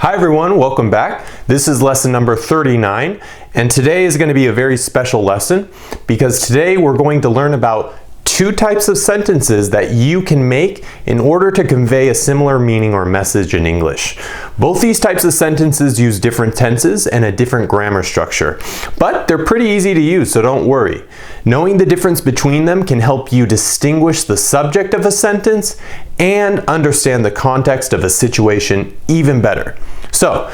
Hi everyone, welcome back. This is lesson number 39, and today is going to be a very special lesson because today we're going to learn about two types of sentences that you can make in order to convey a similar meaning or message in English. Both these types of sentences use different tenses and a different grammar structure, but they're pretty easy to use, so don't worry. Knowing the difference between them can help you distinguish the subject of a sentence and understand the context of a situation even better. So,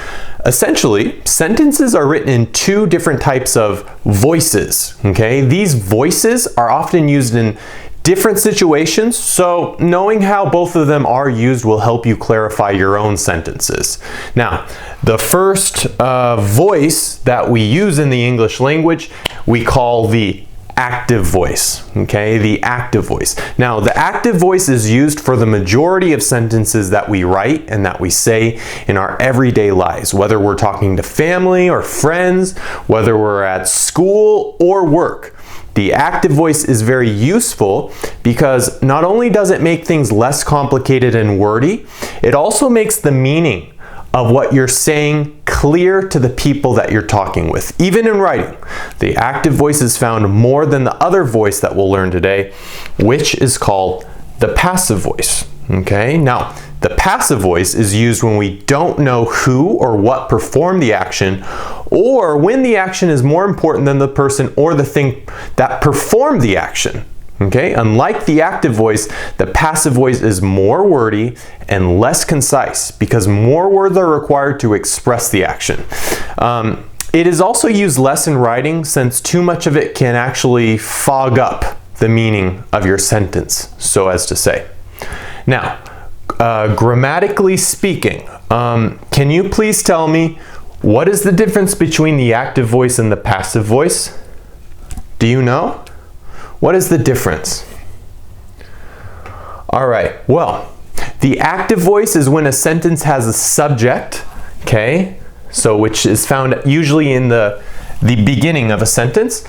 essentially, sentences are written in two different types of voices, okay? These voices are often used in different situations, so knowing how both of them are used will help you clarify your own sentences. Now, the first voice that we use in the English language, we call the active voice, okay? The active voice. Now, the active voice is used for the majority of sentences that we write and that we say in our everyday lives, whether we're talking to family or friends, whether we're at school or work. The active voice is very useful because not only does it make things less complicated and wordy, it also makes the meaning of what you're saying clear to the people that you're talking with, even in writing. The active voice is found more than the other voice that we'll learn today, which is called the passive voice. Okay, now the passive voice is used when we don't know who or what performed the action, or when the action is more important than the person or the thing that performed the action. Okay, unlike the active voice, the passive voice is more wordy and less concise because more words are required to express the action. It is also used less in writing since too much of it can actually fog up the meaning of your sentence, so as to say. Now, grammatically speaking, can you please tell me what is the difference between the active voice and the passive voice? Do you know? What is the difference? All right, well, the active voice is when a sentence has a subject, okay, so which is found usually in the beginning of a sentence,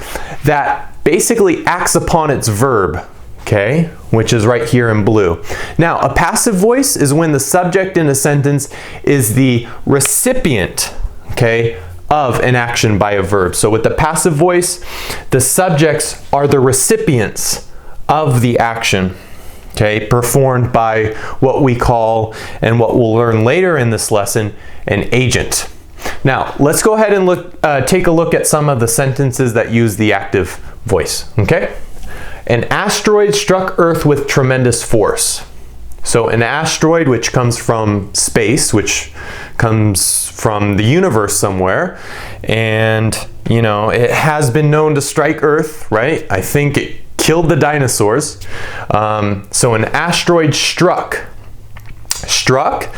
that basically acts upon its verb, okay, which is right here in blue. Now, a passive voice is when the subject in a sentence is the recipient, okay, of an action by a verb. So with the passive voice, the subjects are the recipients of the action, okay, performed by what we call, and what we'll learn later in this lesson, an agent. Now, let's go ahead and take a look at some of the sentences that use the active voice, okay? An asteroid struck Earth with tremendous force. So an asteroid, which comes from space, which comes from the universe somewhere, and you know, it has been known to strike Earth, right? I think it killed the dinosaurs. So an asteroid struck. Struck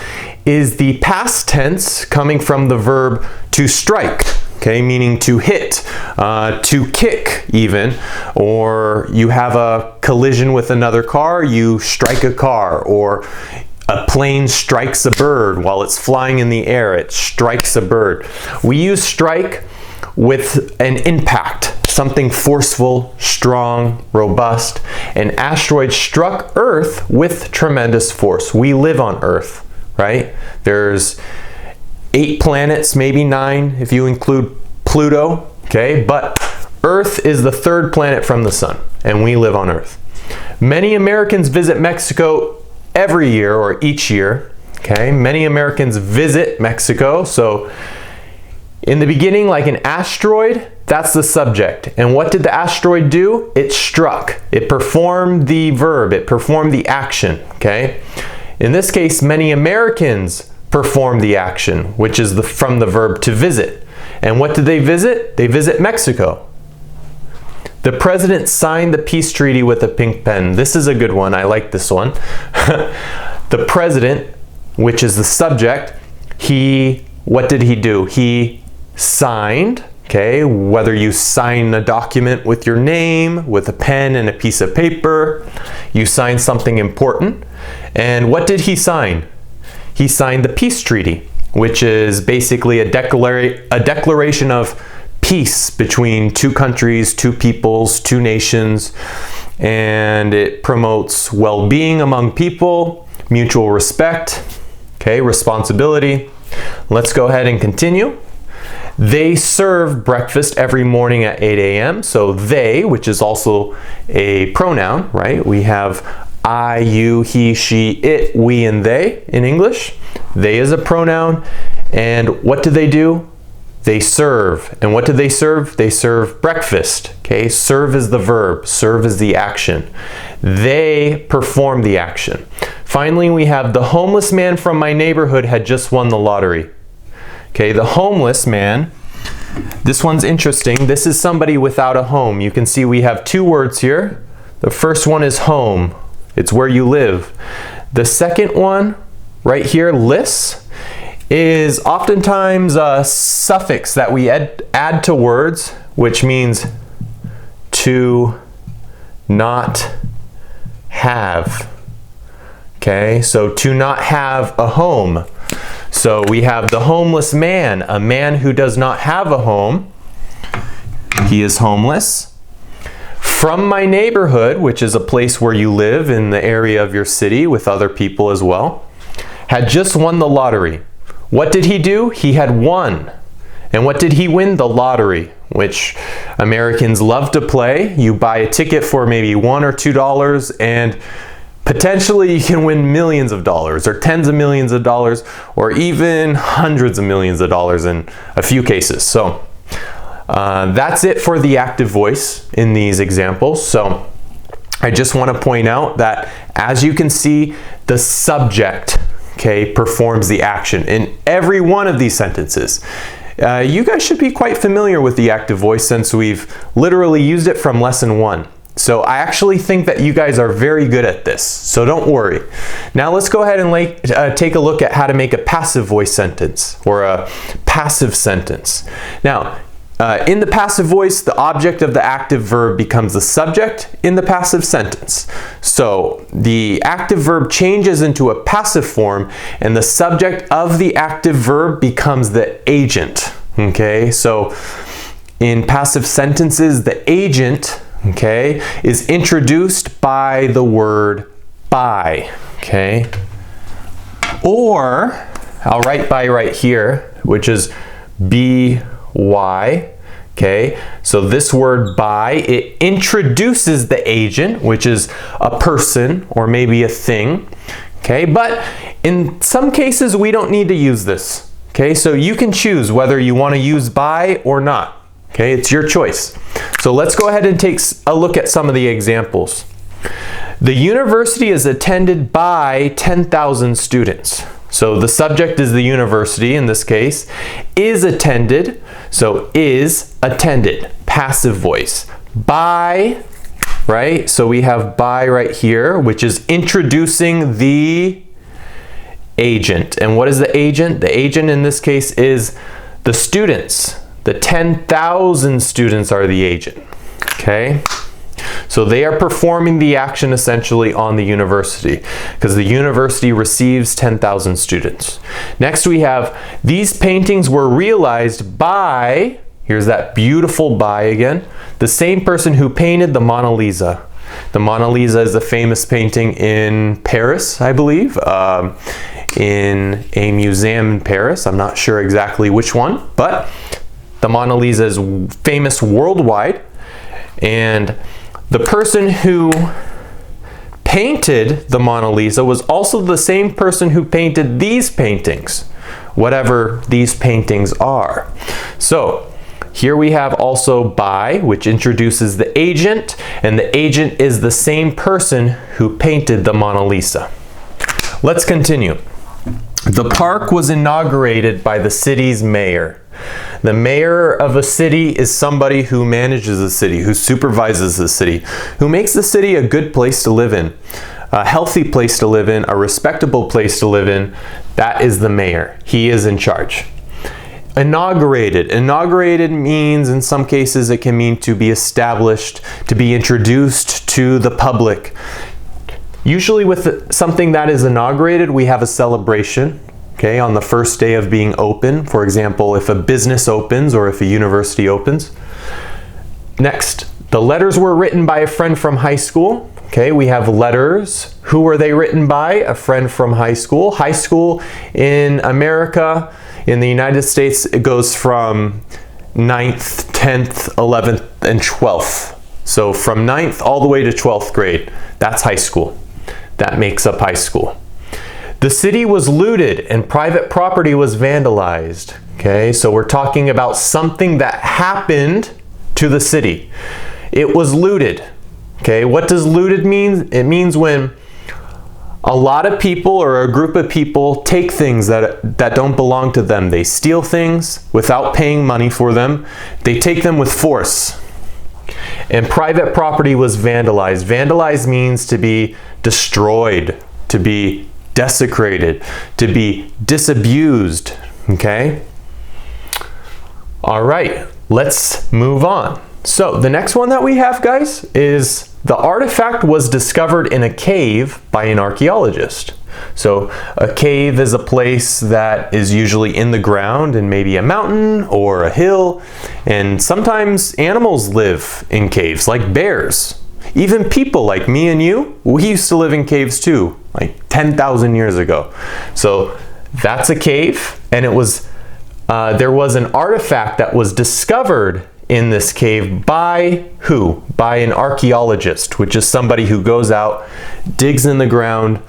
is the past tense coming from the verb to strike, okay, meaning to hit, to kick even, or you have a collision with another car, you strike a car, or a plane strikes a bird while it's flying in the air, it strikes a bird. We use strike with an impact, something forceful, strong, robust. An asteroid struck Earth with tremendous force. We live on Earth, right? There's 8 planets, maybe 9 if you include Pluto, okay? But Earth is the 3rd planet from the sun, and we live on Earth. Many Americans visit Mexico every year or each year, okay? Many Americans visit Mexico, so in the beginning, like an asteroid, that's the subject. And what did the asteroid do? It struck. It performed the verb. It performed the action, okay? In this case, many Americans perform the action, which is from the verb to visit. And what did they visit? They visit Mexico. The president signed the peace treaty with a pink pen. This is a good one. I like this one. The president, which is the subject, what did he do? He signed, okay, whether you sign a document with your name, with a pen and a piece of paper, you sign something important. And what did he sign? He signed the peace treaty, which is basically a declaration of peace between 2 countries, 2 peoples, 2 nations, and it promotes well-being among people, mutual respect, Okay, responsibility. Let's go ahead and continue. They serve breakfast every morning at 8 a.m. So they, which is also a pronoun, right? We have I, you, he, she, it, we, and they in English. They is a pronoun. And what do? They serve. And what do they serve? They serve breakfast. Okay, serve is the verb. Serve is the action. They perform the action. Finally, we have the homeless man from my neighborhood had just won the lottery. Okay, the homeless man, this one's interesting. This is somebody without a home. You can see we have two words here. The first one is home. It's where you live. The second one, right here, lis, is oftentimes a suffix that we add to words, which means to not have. Okay, so to not have a home. So we have the homeless man, a man who does not have a home. He is homeless. From my neighborhood, which is a place where you live in the area of your city with other people as well, had just won the lottery. What did he do? He had won. And what did he win? The lottery, which Americans love to play. You buy a ticket for maybe $1 or $2 and potentially you can win millions of dollars or tens of millions of dollars or even hundreds of millions of dollars in a few cases. So that's it for the active voice in these examples. So I just want to point out that as you can see, the subject, okay, performs the action in every one of these sentences. You guys should be quite familiar with the active voice since we've literally used it from lesson 1. So I actually think that you guys are very good at this, so don't worry. Now let's go ahead and take a look at how to make a passive voice sentence or a passive sentence. Now, in the passive voice, the object of the active verb becomes the subject in the passive sentence. So the active verb changes into a passive form and the subject of the active verb becomes the agent. Okay, so in passive sentences, the agent, okay, is introduced by the word by, okay? Or, I'll write by right here, which is by, okay? So this word by, it introduces the agent, which is a person or maybe a thing, okay? But in some cases, we don't need to use this, okay? So you can choose whether you want to use by or not. Okay, it's your choice. So let's go ahead and take a look at some of the examples. The university is attended by 10,000 students. So the subject is the university in this case. Is attended, so is attended, passive voice. By, right? So we have by right here, which is introducing the agent. And what is the agent? The agent in this case is the students. The 10,000 students are the agent, okay? So they are performing the action essentially on the university because the university receives 10,000 students. Next we have, these paintings were realized by, here's that beautiful by again, the same person who painted the Mona Lisa. The Mona Lisa is a famous painting in Paris, I believe, in a museum in Paris. I'm not sure exactly which one, but the Mona Lisa is famous worldwide, and the person who painted the Mona Lisa was also the same person who painted these paintings, whatever these paintings are. So here we have also by, which introduces the agent, and the agent is the same person who painted the Mona Lisa. Let's continue. The park was inaugurated by the city's mayor. The mayor of a city is somebody who manages a city, who supervises the city, who makes the city a good place to live in, a healthy place to live in, a respectable place to live in. That is the mayor. He is in charge. Inaugurated. Inaugurated means, in some cases, it can mean to be established, to be introduced to the public. Usually with something that is inaugurated, we have a celebration. Okay, on the first day of being open, for example, if a business opens or if a university opens. Next, the letters were written by a friend from high school. Okay, we have letters. Who were they written by? A friend from high school. High school in America, in the United States, it goes from 9th, 10th, 11th, and 12th. So from 9th all the way to 12th grade, that's high school. That makes up high school. The city was looted and private property was vandalized. Okay, so we're talking about something that happened to the city. It was looted. Okay, what does looted mean? It means when a lot of people or a group of people take things that don't belong to them. They steal things without paying money for them. They take them with force. And private property was vandalized. Vandalized means to be destroyed, to be desecrated, to be disabused. Okay? All right, let's move on. So the next one that we have, guys, is the artifact was discovered in a cave by an archaeologist. So a cave is a place that is usually in the ground in maybe a mountain or a hill. And sometimes animals live in caves, like bears. Even people like me and you, we used to live in caves too, like 10,000 years ago. So that's a cave, and it was there was an artifact that was discovered in this cave by who? By an archaeologist, which is somebody who goes out, digs in the ground,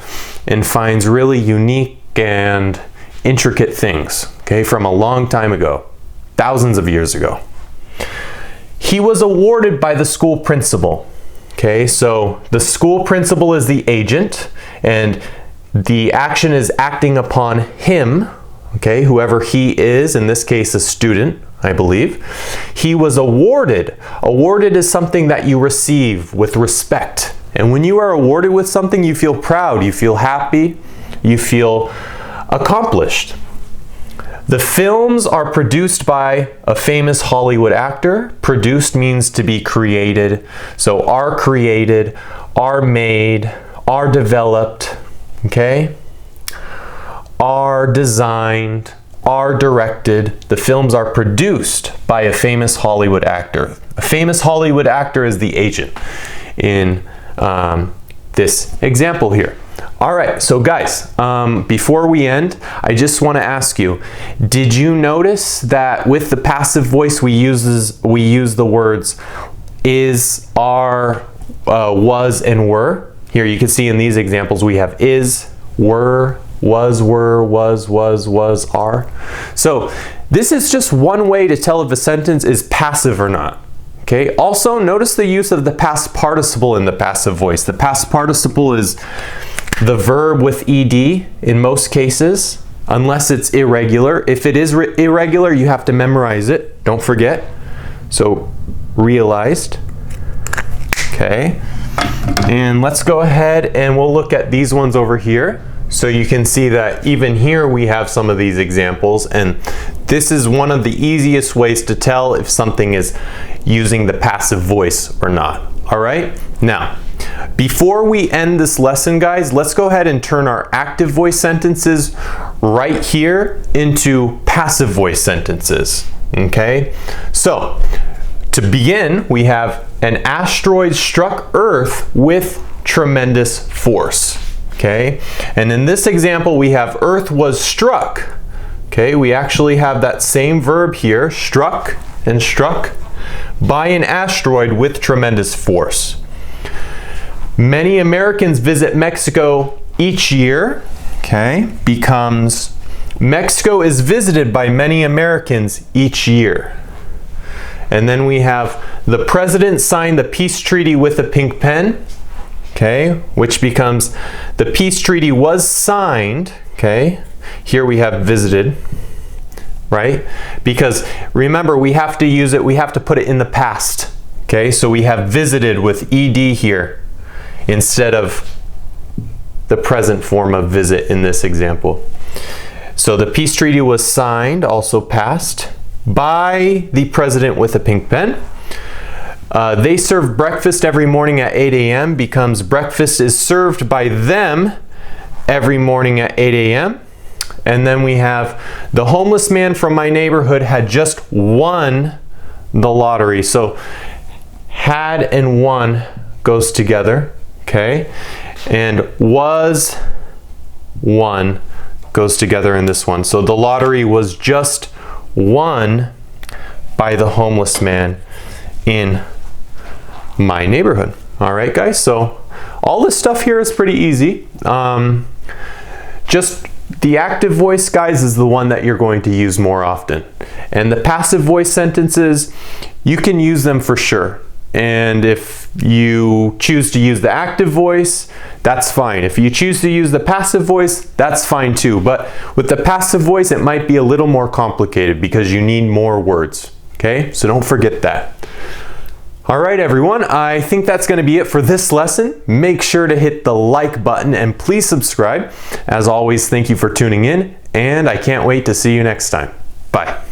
and finds really unique and intricate things, okay, from a long time ago, thousands of years ago. He was awarded by the school principal. Okay, so the school principal is the agent, and the action is acting upon him, okay, whoever he is, in this case a student, I believe. He was awarded. Awarded is something that you receive with respect. And when you are awarded with something, you feel proud, you feel happy, you feel accomplished. The films are produced by a famous Hollywood actor. Produced means to be created. So are created, are made, are developed, okay? Are designed, are directed. The films are produced by a famous Hollywood actor. A famous Hollywood actor is the agent in this example here. All right, so guys, before we end, I just want to ask you, did you notice that with the passive voice we use the words is, are, was, and were? Here you can see in these examples we have is, were, was, are. So this is just one way to tell if a sentence is passive or not. Okay, also notice the use of the past participle in the passive voice. The past participle is the verb with ed in most cases, unless it's irregular. If it is irregular, you have to memorize it. Don't forget. So, realized. Okay. And let's go ahead and we'll look at these ones over here. So you can see that even here we have some of these examples, and this is one of the easiest ways to tell if something is using the passive voice or not. All right? Now, before we end this lesson, guys, let's go ahead and turn our active voice sentences right here into passive voice sentences. Okay? So, to begin, we have an asteroid struck Earth with tremendous force. Okay? And in this example, we have Earth was struck. Okay? We actually have that same verb here, struck and struck, by an asteroid with tremendous force. Many Americans visit Mexico each year. Okay? Becomes Mexico is visited by many Americans each year. And then we have the president signed the peace treaty with a pink pen. Okay, which becomes the peace treaty was signed. Okay, here we have visited, right? Because remember, we have to use it, we have to put it in the past. Okay, so we have visited with ed here instead of the present form of visit in this example. So the peace treaty was signed, also passed, by the president with a pink pen. They serve breakfast every morning at 8 a.m. becomes breakfast is served by them every morning at 8 a.m. And then we have the homeless man from my neighborhood had just won the lottery. So had and won goes together. okay? And was won goes together in this one. So the lottery was just won by the homeless man in my neighborhood. All right, guys, so all this stuff here is pretty easy. Just the active voice, guys, is the one that you're going to use more often. And the passive voice sentences, you can use them for sure. And if you choose to use the active voice, that's fine. If you choose to use the passive voice, that's fine too. But with the passive voice, it might be a little more complicated because you need more words, okay? So don't forget that. All right, everyone, I think that's going to be it for this lesson. Make sure to hit the like button and please subscribe. As always, thank you for tuning in, and I can't wait to see you next time. Bye.